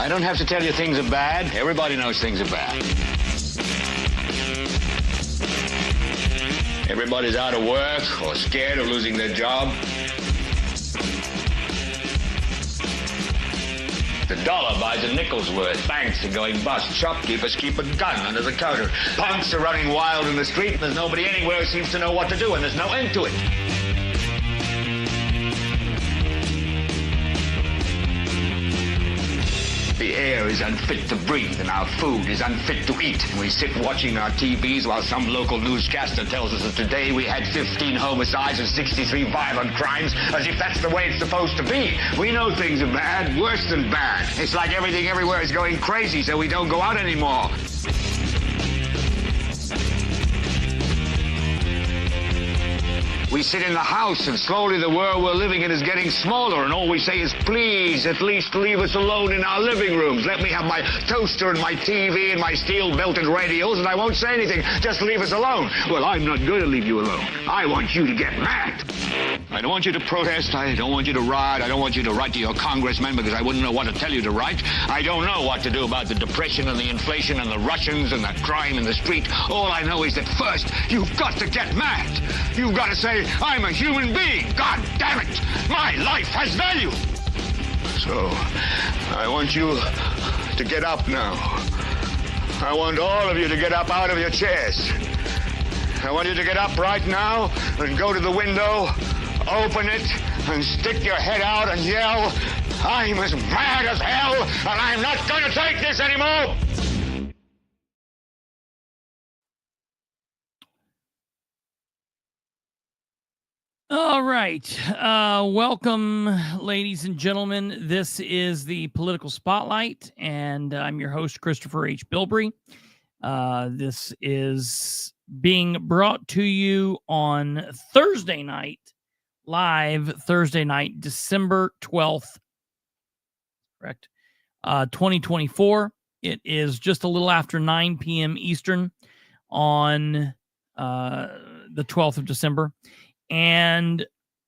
I don't have to tell you things are bad. Everybody knows things are bad. Everybody's out of work or scared of losing their job. The dollar buys a nickel's worth. Banks are going bust. Shopkeepers keep a gun under the counter. Punks are running wild in the street, and there's nobody anywhere who seems to know what to do, and there's no end to it. The air is unfit to breathe, and our food is unfit to eat. And we sit watching our TVs while some local newscaster tells us that today we had 15 homicides and 63 violent crimes, as if that's the way it's supposed to be. We know things are bad, worse than bad. It's like everything everywhere is going crazy, so we don't go out anymore. We sit in the house, and slowly the world we're living in is getting smaller, and all we say is, please, at least leave us alone in our living rooms. Let me have my toaster and my TV and my steel-belted radios, and I won't say anything. Just leave us alone. Well, I'm not going to leave you alone. I want you to get mad. I don't want you to protest. I don't want you to riot. I don't want you to write to your congressman, because I wouldn't know what to tell you to write. I don't know what to do about the depression and the inflation and the Russians and the crime in the street. All I know is that first, you've got to get mad. You've got to say, I'm a human being. God damn it. My life has value. So, I want you to get up now. I want all of you to get up out of your chairs. I want you to get up right now and go to the window, open it, and stick your head out and yell, I'm as mad as hell, and I'm not going to take this anymore. All right. Welcome, ladies and gentlemen. This is the Political Spotlight, and I'm your host, Kristopher H. Bilbrey. This is being brought to you on Thursday night, live Thursday night, December 12th, correct, 2024. It is just a little after 9 p.m. Eastern on the 12th of December. And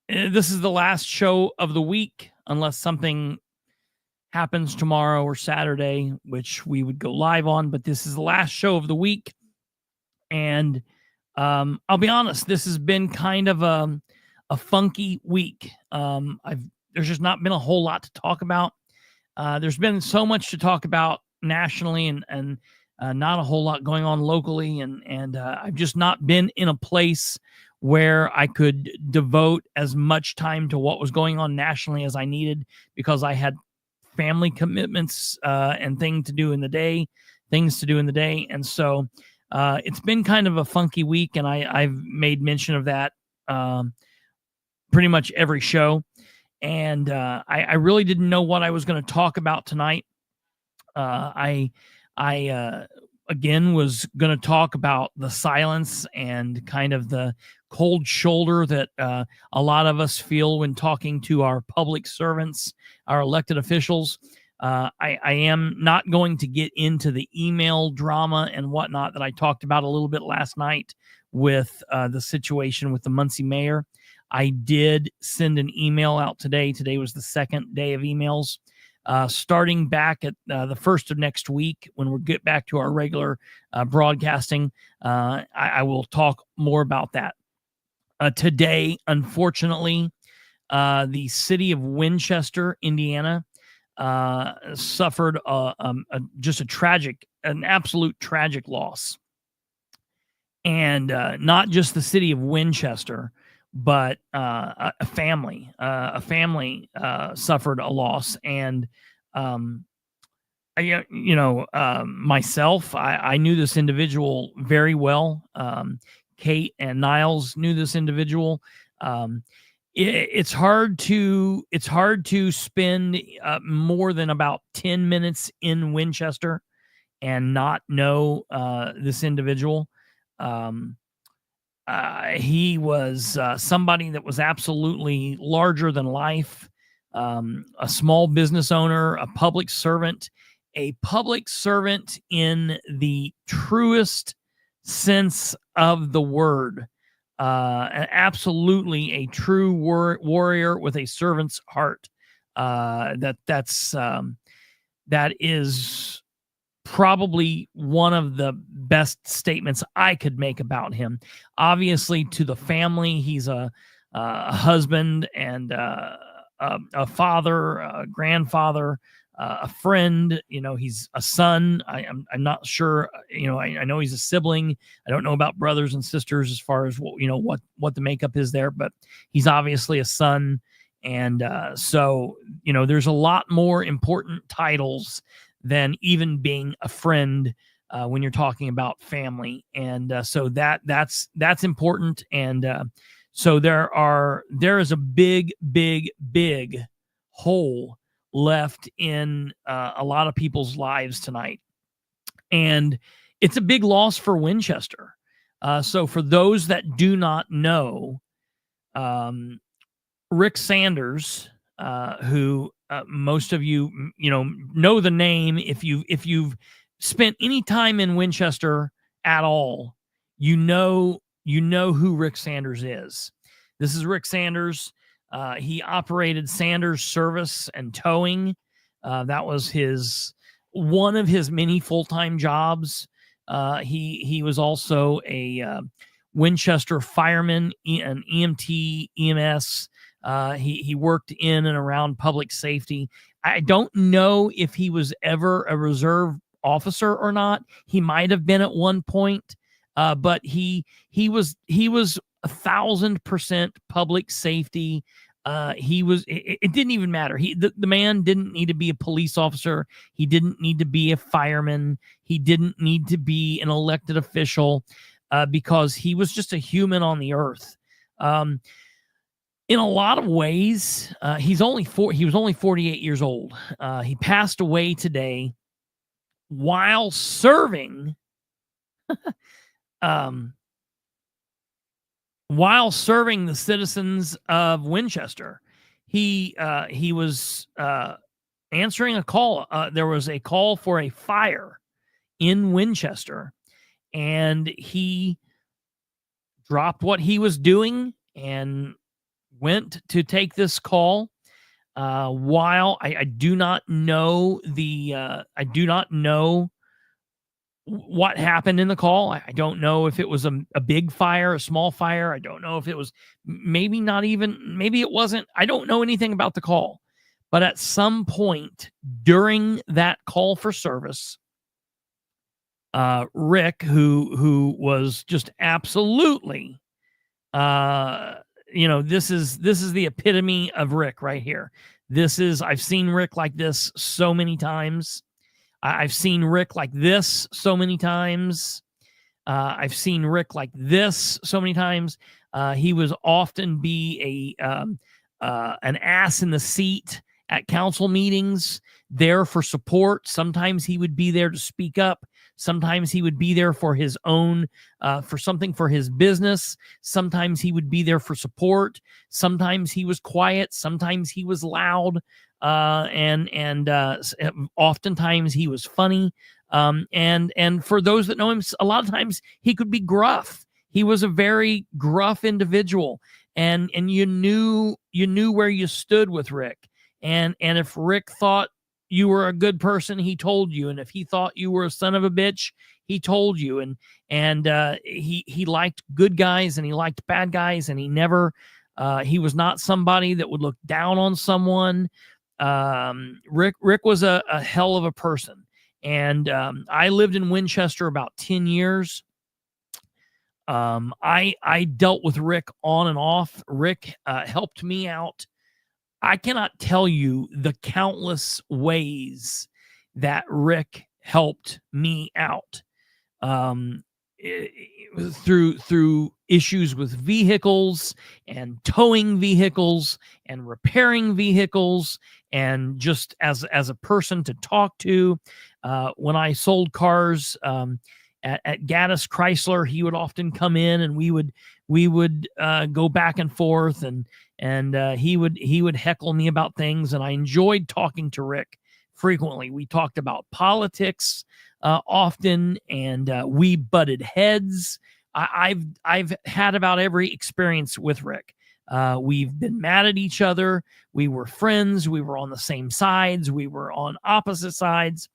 this is the last show of the week, unless something happens tomorrow or Saturday, which we would go live on. But this is the last show of the week. And I'll be honest, this has been kind of a funky week. There's just not been a whole lot to talk about. There's been so much to talk about nationally and not a whole lot going on locally. And I've just not been in a place where I could devote as much time to what was going on nationally as I needed, because I had family commitments and things to do in the day. And so it's been kind of a funky week, and I've made mention of that pretty much every show. And I really didn't know what I was going to talk about tonight. I again was going to talk about the silence and kind of the cold shoulder that a lot of us feel when talking to our public servants, our elected officials. I am not going to get into the email drama and whatnot that I talked about a little bit last night with the situation with the Muncie mayor. I did send an email out today. Today was the second day of emails. Starting back at the first of next week, when we get back to our regular broadcasting, I will talk more about that. Today, unfortunately, the city of Winchester, Indiana, suffered just an absolute tragic loss. And not just the city of Winchester, but a family suffered a loss. And myself, I knew this individual very well. Kate and Niles knew this individual. It's hard to spend more than about 10 minutes in Winchester and not know this individual. He was somebody that was absolutely larger than life, a small business owner, a public servant in the truest sense of the word, absolutely a true warrior with a servant's heart. That's that is probably one of the best statements I could make about him. Obviously, to the family, he's a husband and a father, a grandfather, a friend. He's a son. I'm not sure. I know he's a sibling. I don't know about brothers and sisters as far as what the makeup is there, but he's obviously a son. And so there's a lot more important titles than even being a friend when you're talking about family. And so that's important. And so there is a big hole left in a lot of people's lives tonight. And it's a big loss for Winchester. So for those that do not know, Rick Sanders, who most of you know the name, if you've spent any time in Winchester at all, you know who Rick Sanders is. This is Rick Sanders. He operated Sanders Service and Towing. That was one of his many full-time jobs. He was also a Winchester fireman, an EMT, EMS. He worked in and around public safety. I don't know if he was ever a reserve officer or not. He might have been at one point, but he was 1,000% public safety. It didn't even matter. The man didn't need to be a police officer. He didn't need to be a fireman. He didn't need to be an elected official, because he was just a human on the earth. In a lot of ways, he was only 48 years old. He passed away today while serving the citizens of Winchester. He was answering a call. There was a call for a fire in Winchester, and he dropped what he was doing and went to take this call. While I do not know what happened in the call. I don't know if it was a big fire, a small fire. I don't know if it was maybe it wasn't. I don't know anything about the call. But at some point during that call for service, Rick, who was just absolutely, this is the epitome of Rick right here. I've seen Rick like this so many times. I've seen Rick like this so many times. I've seen Rick like this so many times. He was often be an ass in the seat at council meetings, there for support. Sometimes he would be there to speak up. Sometimes he would be there for his own, for something for his business. Sometimes he would be there for support. Sometimes he was quiet. Sometimes he was loud. And oftentimes he was funny. And for those that know him, a lot of times he could be gruff. He was a very gruff individual, and you knew where you stood with Rick. And if Rick thought you were a good person, he told you. And if he thought you were a son of a bitch, he told you. And he liked good guys and he liked bad guys, and he was not somebody that would look down on someone. Rick was a hell of a person. And I lived in Winchester about 10 years. I dealt with Rick on and off. Rick helped me out. I cannot tell you the countless ways that Rick helped me out. Through issues with vehicles and towing vehicles and repairing vehicles, and just as a person to talk to. When I sold cars at Gaddis Chrysler, he would often come in, and we would go back and forth, and he would heckle me about things, and I enjoyed talking to Rick frequently. We talked about politics often, and we butted heads. I've had about every experience with Rick. We've been mad at each other. We were friends. We were on the same sides. We were on opposite sides.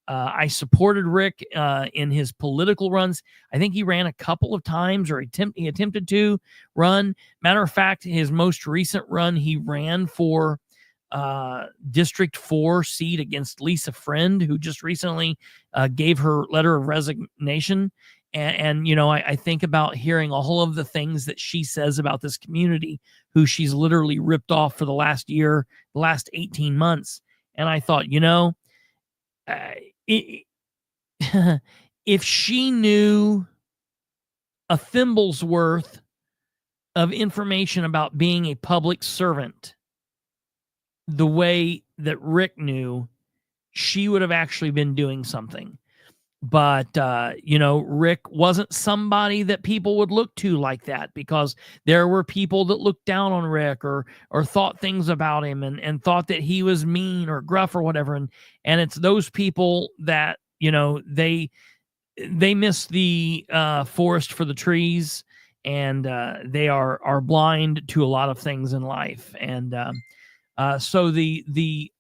I supported Rick in his political runs. I think he ran a couple of times, or he attempted to run. Matter of fact, his most recent run, he ran for District 4 seat against Lisa Friend, who just recently gave her letter of resignation. And I think about hearing all of the things that she says about this community, who she's literally ripped off for the last 18 months. And I thought, if she knew a thimble's worth of information about being a public servant the way that Rick knew, she would have actually been doing something. But, Rick wasn't somebody that people would look to like that, because there were people that looked down on Rick or thought things about him and thought that he was mean or gruff or whatever. And it's those people that, they miss the forest for the trees, and they are blind to a lot of things in life. And so the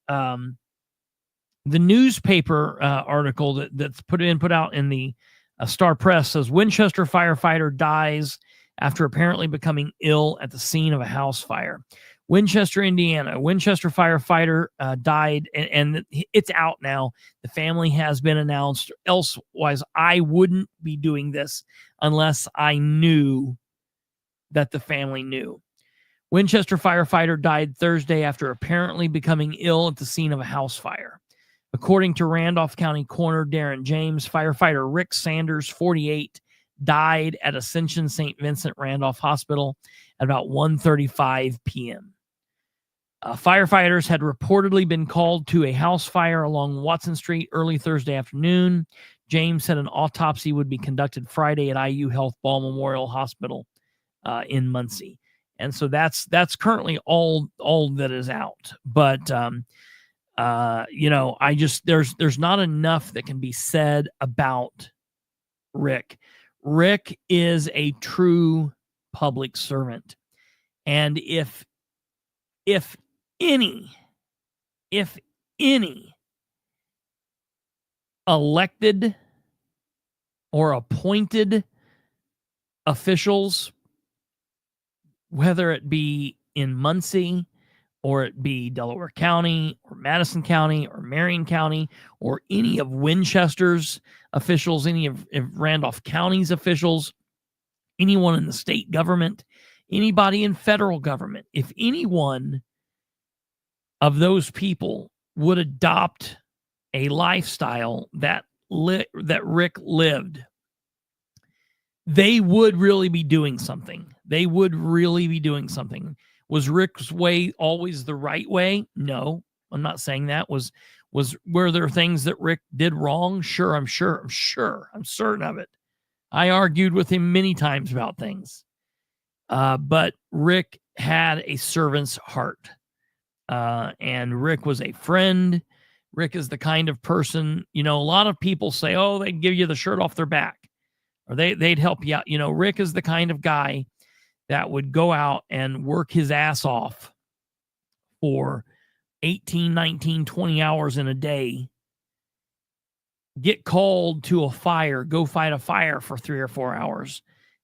newspaper article that's put out in the Star Press says Winchester firefighter dies after apparently becoming ill at the scene of a house fire. Winchester, Indiana. Winchester firefighter died, and it's out now. The family has been announced. Elsewise, I wouldn't be doing this unless I knew that the family knew. Winchester firefighter died Thursday after apparently becoming ill at the scene of a house fire. According to Randolph County Coroner Darren James, firefighter Rick Sanders, 48, died at Ascension St. Vincent Randolph Hospital at about 1:35 p.m. Firefighters had reportedly been called to a house fire along Watson Street early Thursday afternoon. James said an autopsy would be conducted Friday at IU Health Ball Memorial Hospital in Muncie. And so that's currently all that is out. But there's not enough that can be said about Rick. Rick is a true public servant. And if any elected or appointed officials, whether it be in Muncie or it be Delaware County or Madison County or Marion County or any of Winchester's officials, any of Randolph County's officials, anyone in the state government, anybody in federal government, if anyone of those people would adopt a lifestyle that Rick lived, they would really be doing something. They would really be doing something. Was Rick's way always the right way? No, I'm not saying that. Were there things that Rick did wrong? Sure, I'm certain of it. I argued with him many times about things. But Rick had a servant's heart. And Rick was a friend. Rick is the kind of person, a lot of people say, oh, they'd give you the shirt off their back, or they'd help you out. Rick is the kind of guy that would go out and work his ass off for 18, 19, 20 hours in a day, get called to a fire, go fight a fire for 3 or 4 hours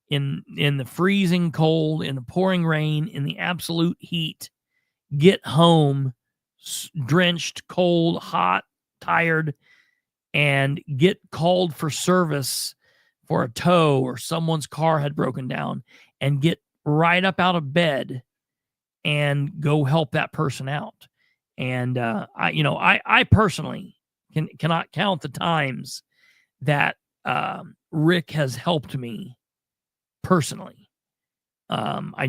in the freezing cold, in the pouring rain, in the absolute heat, get home drenched, cold, hot, tired, and get called for service for a tow, or someone's car had broken down, and get right up out of bed and go help that person out. And I personally cannot count the times that Rick has helped me personally. I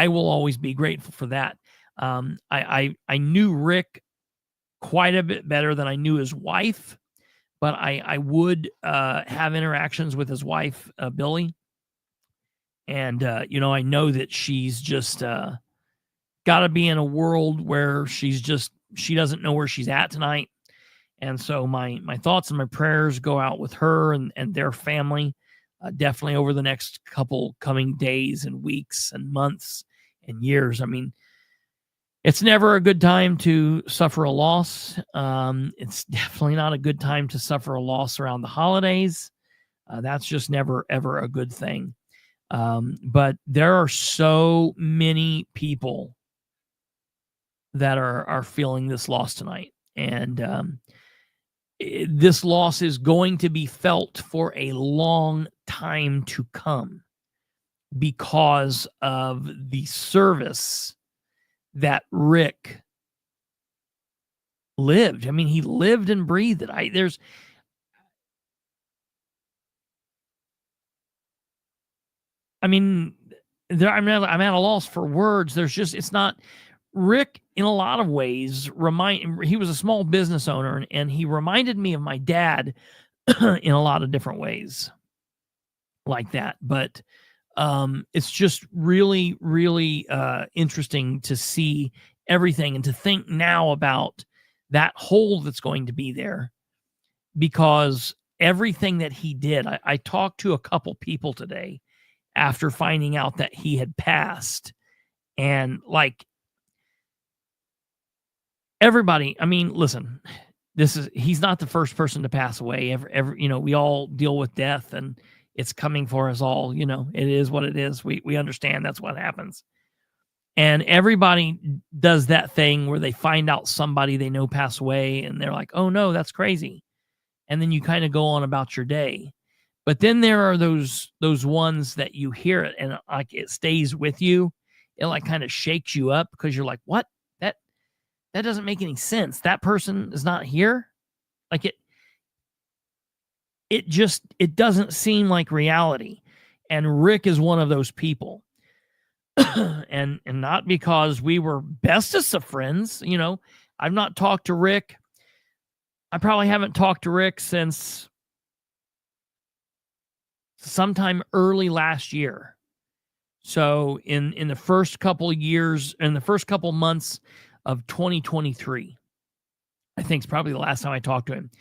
will always be grateful for that. I knew Rick quite a bit better than I knew his wife, but I would have interactions with his wife, Billy. And, I know that she's just got to be in a world where she doesn't know where she's at tonight. And so my thoughts and my prayers go out with her and their family. definitely over the next couple coming days and weeks and months and years. I mean, it's never a good time to suffer a loss. It's definitely not a good time to suffer a loss around the holidays. That's just never, ever a good thing. But there are so many people that are feeling this loss tonight. And this loss is going to be felt for a long time to come because of the service that Rick lived. I mean, he lived and breathed it. I'm at a loss for words. It's not Rick in a lot of ways. He was a small business owner, and he reminded me of my dad in a lot of different ways like that. But it's just really, really interesting to see everything and to think now about that hole that's going to be there, because everything that he did. I talked to a couple people today after finding out that he had passed, and like everybody, I mean, listen, he's not the first person to pass away. We all deal with death, and it's coming for us all. It is what it is. We understand that's what happens. And everybody does that thing where they find out somebody they know pass away, and they're like, oh no, that's crazy. And then you kind of go on about your day. But then there are those ones that you hear it and like it stays with you. It like kind of shakes you up because you're like, what? That doesn't make any sense. That person is not here. Like it doesn't seem like reality. And Rick is one of those people. and not because we were bestest of friends. I've not talked to Rick. I probably haven't talked to Rick since sometime early last year. So in the first couple of years, in the first couple months of 2023, I think it's probably the last time I talked to him.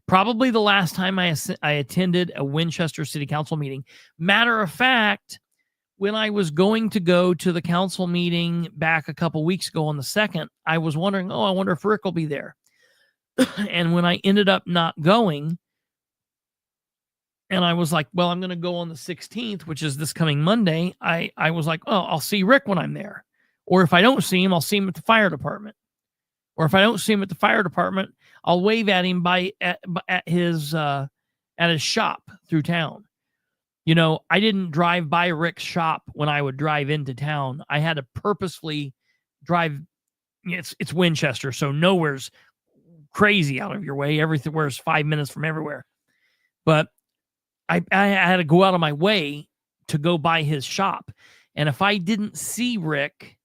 Probably the last time I attended a Winchester City Council meeting. Matter of fact, when I was going to go to the council meeting back a couple weeks ago on the 2nd, I was wondering, I wonder if Rick will be there. And when I ended up not going, and I was like, well, I'm going to go on the 16th, which is this coming Monday. I was like, I'll see Rick when I'm there. Or if I don't see him, I'll see him at the fire department. Or if I don't see him at the fire department, I'll wave at him at his shop through town. I didn't drive by Rick's shop when I would drive into town. I had to purposefully drive. It's Winchester, so nowhere's crazy out of your way. Everywhere's 5 minutes from everywhere. But I had to go out of my way to go by his shop. And if I didn't see Rick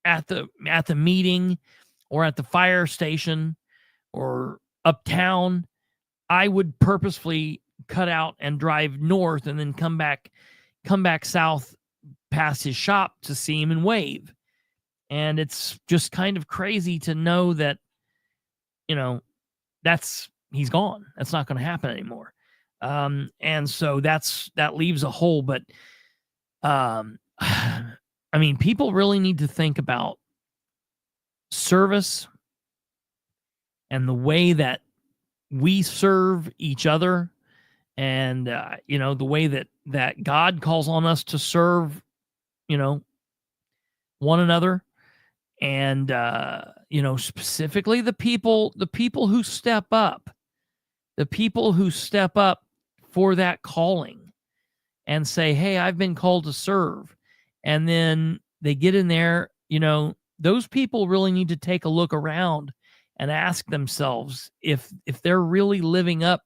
at the meeting or at the fire station or uptown, I would purposefully cut out and drive north and then come back south past his shop to see him and wave. And it's just kind of crazy to know that, he's gone. That's not going to happen anymore. And so that leaves a hole. But I mean, people really need to think about service and the way that we serve each other, and the way that God calls on us to serve, one another, and specifically the people who step up, for that calling and say, hey, I've been called to serve. And then they get in there, those people really need to take a look around and ask themselves if they're really living up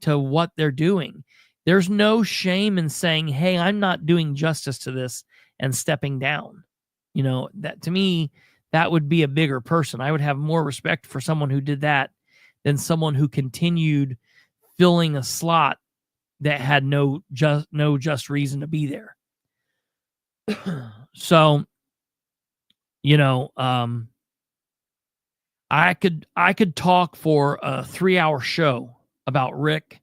to what they're doing. There's no shame in saying, hey, I'm not doing justice to this and stepping down. That to me, that would be a bigger person. I would have more respect for someone who did that than someone who continued filling a slot that had no just reason to be there. So, I could talk for a 3-hour show about Rick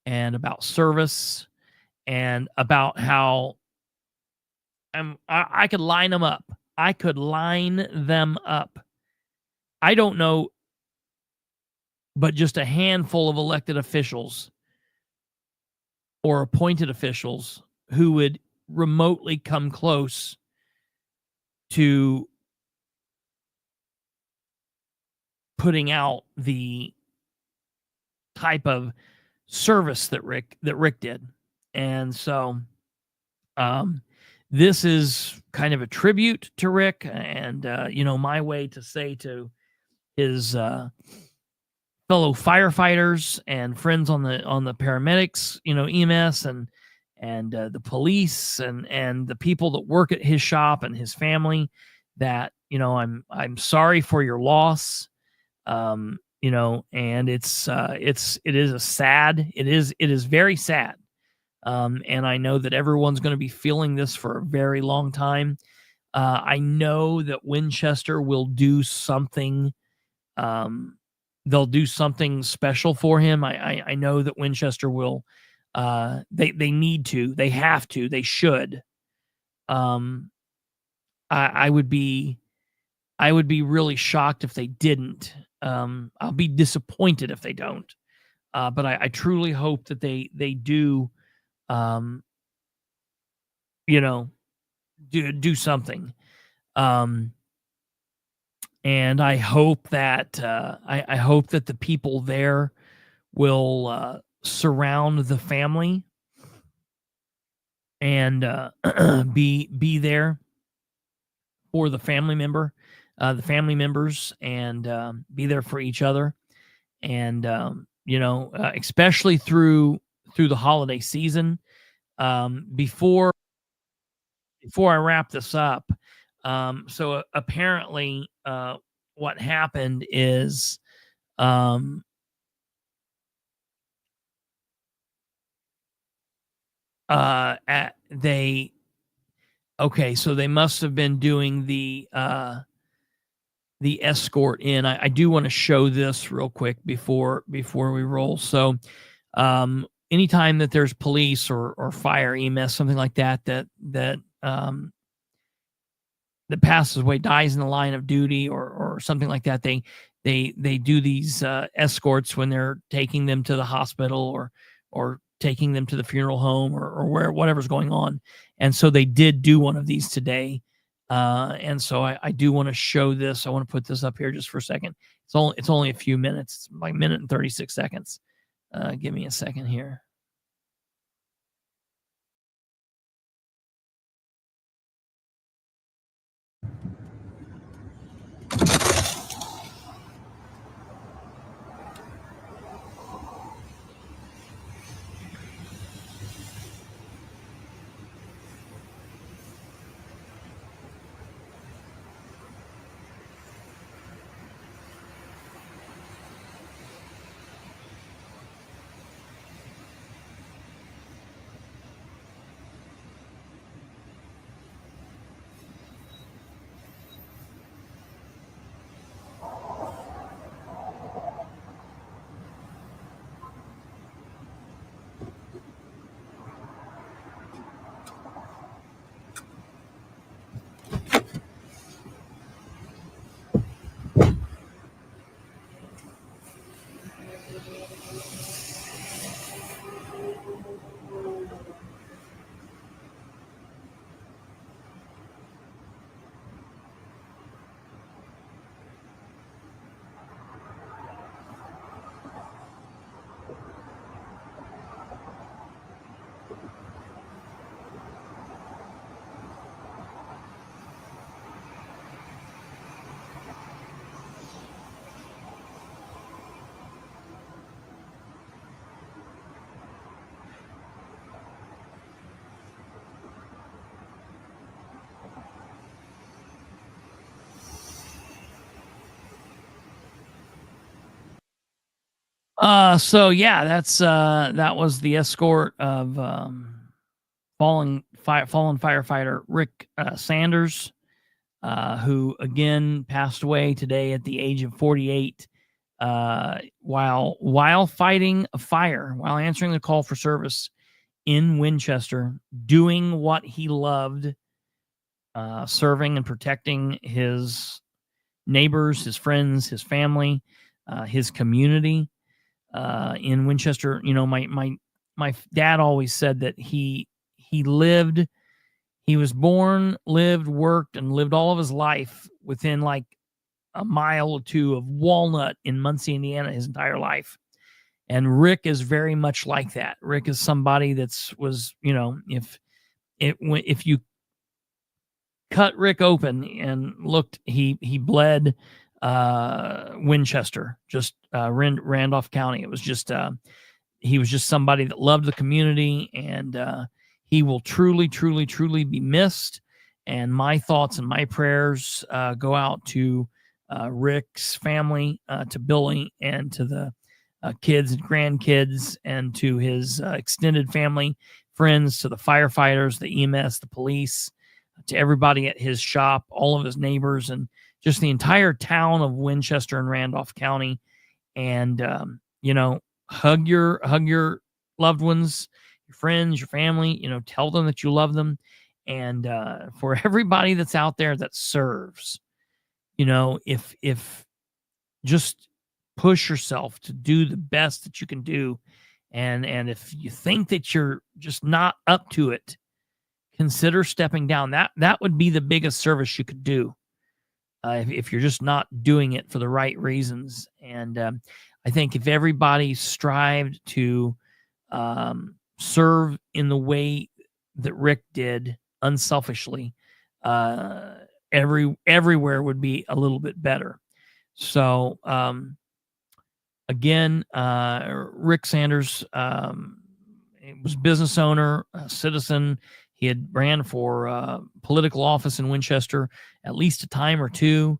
and about service and about how I could line them up. I could line them up. I don't know, but just a handful of elected officials or appointed officials who would remotely come close to putting out the type of service that Rick did. And so this is kind of a tribute to Rick, and my way to say to his fellow firefighters and friends on the paramedics, EMS and the police and the people that work at his shop and his family, that I'm sorry for your loss. And it is very sad. And I know that everyone's going to be feeling this for a very long time. I know that Winchester will do something. They'll do something special for him. I know that Winchester will. They need to. They have to. They should. I would be really shocked if they didn't. I'll be disappointed if they don't. But I truly hope that they do. Do something. And I hope that I hope that the people there will surround the family and be there for the family members, and be there for each other, and especially through the holiday season. Before I wrap this up, so apparently what happened is so they must have been doing the escort in. I do want to show this real quick before we roll. So anytime that there's police or fire, EMS, something like that passes away, dies in the line of duty or something like that, they do these escorts when they're taking them to the hospital or taking them to the funeral home or whatever's going on. And so they did do one of these today. And so I do want to show this. I want to put this up here just for a second. It's only a few minutes. It's like a minute and 36 seconds. Give me a second here. So yeah, that was the escort of fallen firefighter Rick Sanders, who again passed away today at the age of 48, while fighting a fire, while answering the call for service in Winchester, doing what he loved, serving and protecting his neighbors, his friends, his family, his community in Winchester. You know, my dad always said that he lived, he was born, lived, worked, and lived all of his life within like a mile or two of Walnut in Muncie, Indiana, his entire life. And Rick is very much like that. Rick is somebody was, you know, if you cut Rick open and looked, he bled Winchester, just Randolph County. It was just he was just somebody that loved the community, and he will truly, truly, truly be missed. And my thoughts and my prayers go out to Rick's family, to Billy, and to the kids and grandkids, and to his extended family, friends, to the firefighters, the EMS, the police, to everybody at his shop, all of his neighbors, and just the entire town of Winchester and Randolph County. And you know, hug your loved ones, your friends, your family. You know, tell them that you love them. And for everybody that's out there that serves, you know, if just push yourself to do the best that you can do, and if you think that you're just not up to it, consider stepping down. That would be the biggest service you could do if you're just not doing it for the right reasons. And I think if everybody strived to serve in the way that Rick did, unselfishly, everywhere would be a little bit better. So again, Rick Sanders was business owner, a citizen. He had ran for political office in Winchester at least a time or two.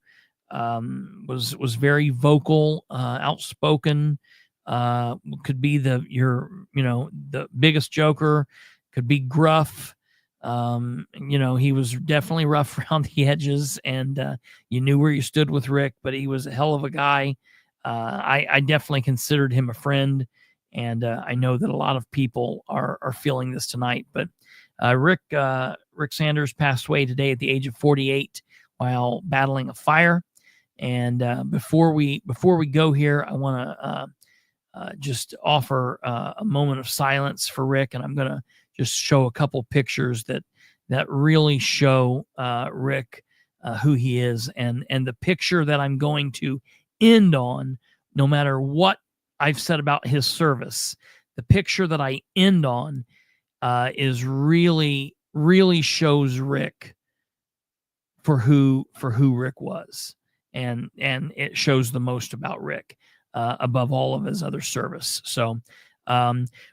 Was very vocal, outspoken. Could be the biggest joker. Could be gruff. You know, he was definitely rough around the edges, and you knew where you stood with Rick. But he was a hell of a guy. I definitely considered him a friend, and I know that a lot of people are feeling this tonight. But Rick Sanders passed away today at the age of 48 while battling a fire. And before we go here, I want to just offer a moment of silence for Rick, and I'm going to just show a couple pictures that really show Rick who he is, and the picture that I'm going to end on, no matter what I've said about his service, the picture that I end on is really shows Rick for who Rick was, and it shows the most about Rick above all of his other service. So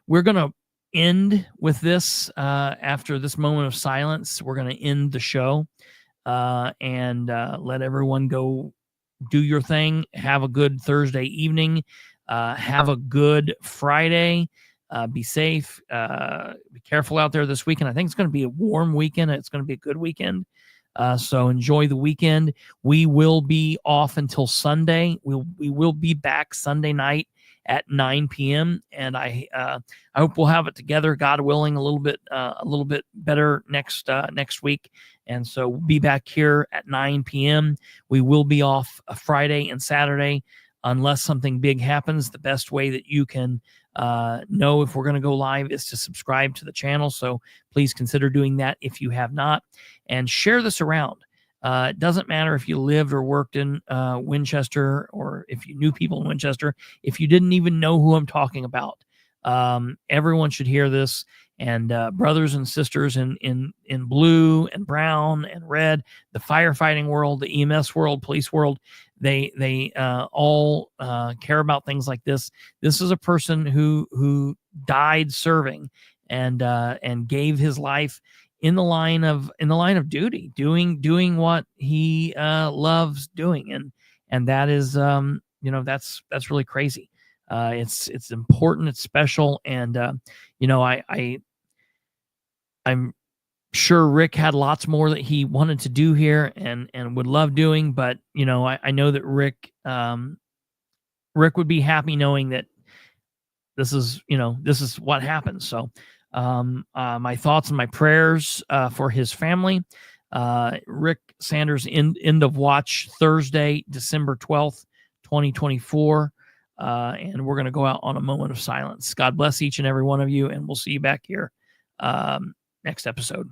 we're gonna end with this after this moment of silence. We're gonna end the show and let everyone go do your thing. Have a good Thursday evening. Have a good Friday. Be safe. Be careful out there this weekend. I think it's going to be a warm weekend. It's going to be a good weekend. So enjoy the weekend. We will be off until Sunday. We will be back Sunday night at 9 p.m. And I hope we'll have it together, God willing, a little bit better next week. And so we'll be back here at 9 p.m. We will be off a Friday and Saturday unless something big happens. The best way that you can know if we're going to go live is to subscribe to the channel. So please consider doing that if you have not, and share this around. It doesn't matter if you lived or worked in Winchester, or if you knew people in Winchester. If you didn't even know who I'm talking about, everyone should hear this. And brothers and sisters in blue and brown and red, the firefighting world, the EMS world, police world, they all care about things like this. This is a person who died serving and gave his life in the line of duty, doing what he loves doing, and that is that's really crazy. It's important, it's special, and I'm sure Rick had lots more that he wanted to do here and would love doing, but I know that Rick would be happy knowing that this is what happens. So My thoughts and my prayers for his family. Rick Sanders end of watch Thursday, December 12th, 2024. And we're going to go out on a moment of silence. God bless each and every one of you, and we'll see you back here next episode.